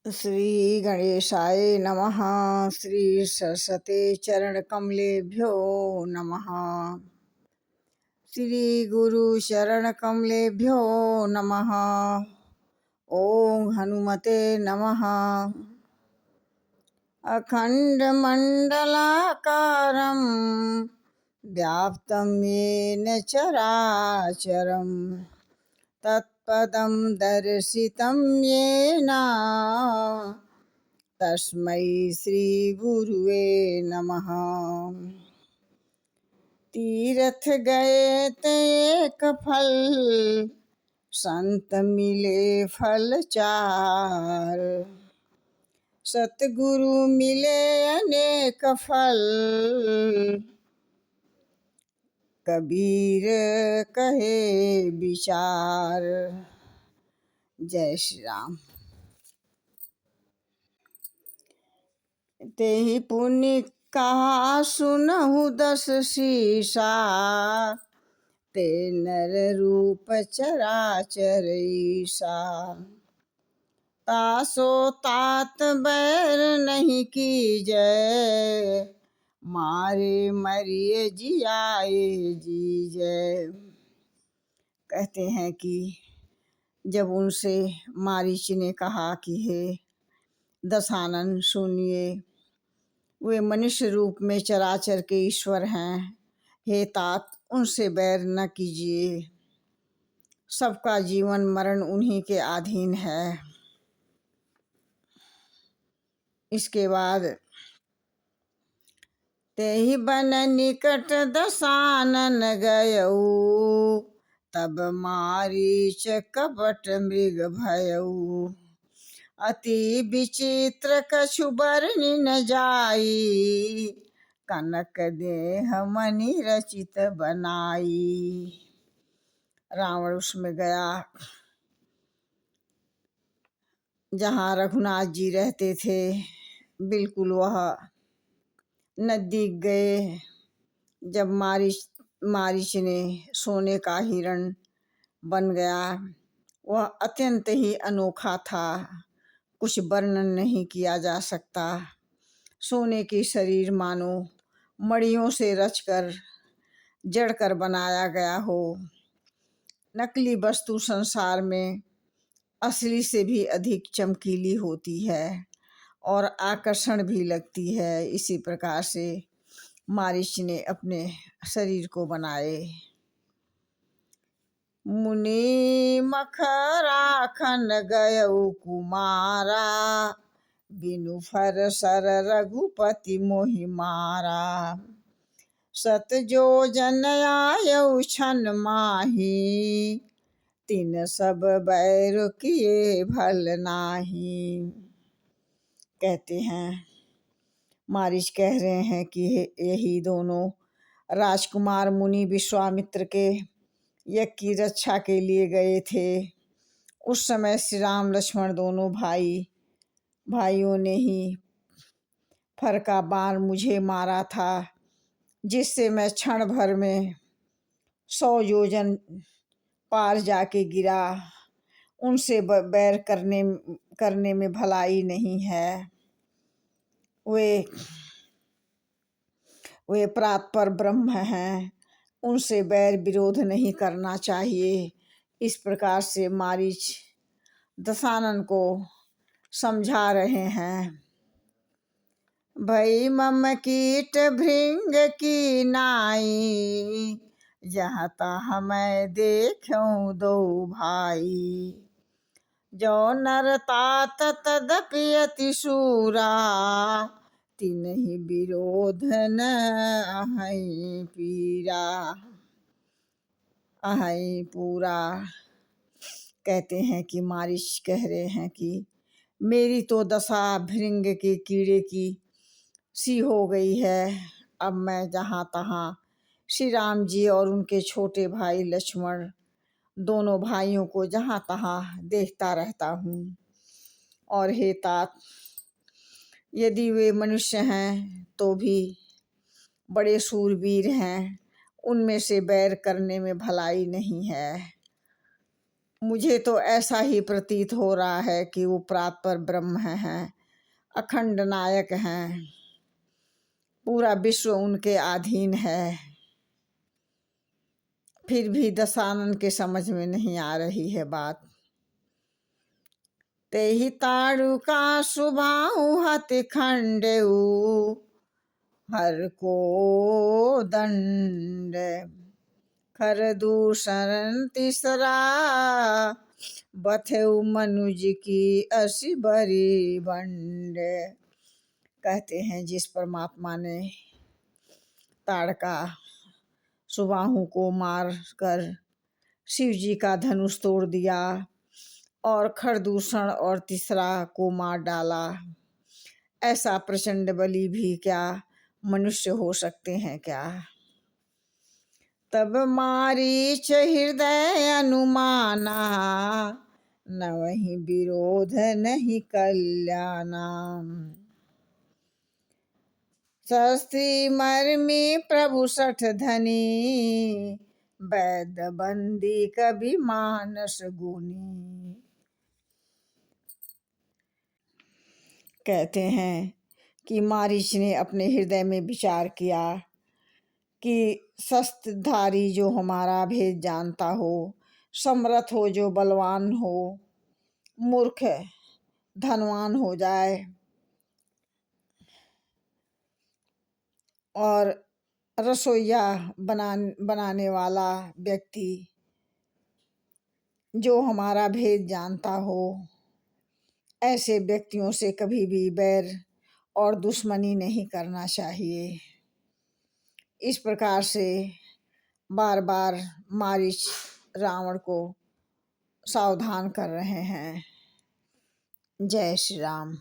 श्री गणेशाय नमः। श्री सरस्वती चरण कमलेभ्यो नमः। श्री गुरु शरण कमलेभ्यो नमः। ओम हनुमते नमः। अखंड मंडलाकारं व्याप्तं येन चराचरं तत्पदं दर्शितं येन तस्मै श्री गुरुवे नमः। तीर्थ गए ते एक फल, संत मिले फल चार। सतगुरु मिले अनेक फल, कबीर कहे विचार। जय श्री राम। तेहि पुण्य कहा सुनहु दस शीसा, ते नर रूप चराचर ईसा। तासो तात बैर नहीं कीजै, मारे मरिए जियाए जीजै। कहते हैं कि जब उनसे मारीच ने कहा कि हे दशानन सुनिए, वे मनुष्य रूप में चराचर के ईश्वर हैं। हे तात, उनसे बैर न कीजिए, सबका जीवन मरण उन्हीं के अधीन है। इसके बाद तेहि बन निकट दशानन गयऊ, तब मारीच कपट मृग भयऊ। अति विचित्र कछु बरनि न जाई, कनक देह मणि रचित बनाई। रावण उसमें गया जहाँ रघुनाथ जी रहते थे, बिल्कुल वह नजदीक गए। जब मारीच ने सोने का हिरण बन गया, वह अत्यंत ही अनोखा था, कुछ वर्णन नहीं किया जा सकता। सोने की शरीर मानो मड़ियों से रचकर जड़कर बनाया गया हो। नकली वस्तु संसार में असली से भी अधिक चमकीली होती है और आकर्षण भी लगती है। इसी प्रकार से मारीच ने अपने शरीर को बनाए। मुनि मखराखन गयऊ कुमारा, बिनु फर सर रघुपति मोहि मारा। सत जो जन आयऊ छन माही, तिन सब बैर किए भल नाही। कहते हैं, मारीच कह रहे हैं कि यही दोनों राजकुमार मुनि विश्वामित्र के यज्ञ की रक्षा के लिए गए थे। उस समय श्री राम लक्ष्मण दोनों भाइयों ने ही फर का बाण मुझे मारा था, जिससे मैं क्षण भर में 100 योजन पार जाके गिरा। उनसे बैर करने में भलाई नहीं है। वे परात्पर ब्रह्म हैं, उनसे बैर विरोध नहीं करना चाहिए। इस प्रकार से मारीच दशानन को समझा रहे हैं। भई मम कीट भृंग की नाई, जहाँ तहाँ मैं देखूं दो भाई। जो नर तात तदपि अति शूरा, तिन्हि विरोध न अहै पीरा अहै पूरा। कहते हैं कि मारीच कह रहे हैं कि मेरी तो दशा भृंग के कीड़े की सी हो गई है। अब मैं जहाँ तहाँ श्री राम जी और उनके छोटे भाई लक्ष्मण दोनों भाइयों को जहाँ तहाँ देखता रहता हूँ। और हे तात, यदि वे मनुष्य हैं तो भी बड़े शूरवीर हैं, उनमें से बैर करने में भलाई नहीं है। मुझे तो ऐसा ही प्रतीत हो रहा है कि वो प्रात ब्रह्म हैं, अखंड नायक हैं, पूरा विश्व उनके अधीन है। फिर भी दशानन के समझ में नहीं आ रही है बात। ते ही ताड़ू का सुभाऊ हति खंडेऊ, हर को दंड खर दूषण तीसरा, बथेऊ मनुज की असी बरी बंड। कहते हैं जिस परमात्मा ने ताड़का सुबाहु को मार कर शिव जी का धनुष तोड़ दिया और खरदूषण और तीसरा को मार डाला, ऐसा प्रचंड बली भी क्या मनुष्य हो सकते हैं क्या। तब मारीच हृदय अनुमाना, न वही विरोध नहीं कल्याणा। शस्त्री मर्मी प्रभु सठ धनी, वैद बंदी कभी मानस गुनी। कहते हैं कि मारीच ने अपने हृदय में विचार किया कि शस्त्रधारी जो हमारा भेद जानता हो, समर्थ हो जो बलवान हो, मूर्ख धनवान हो जाए और रसोइया बनाने वाला व्यक्ति जो हमारा भेद जानता हो, ऐसे व्यक्तियों से कभी भी बैर और दुश्मनी नहीं करना चाहिए। इस प्रकार से बार बार मारीच रावण को सावधान कर रहे हैं। जय श्री राम।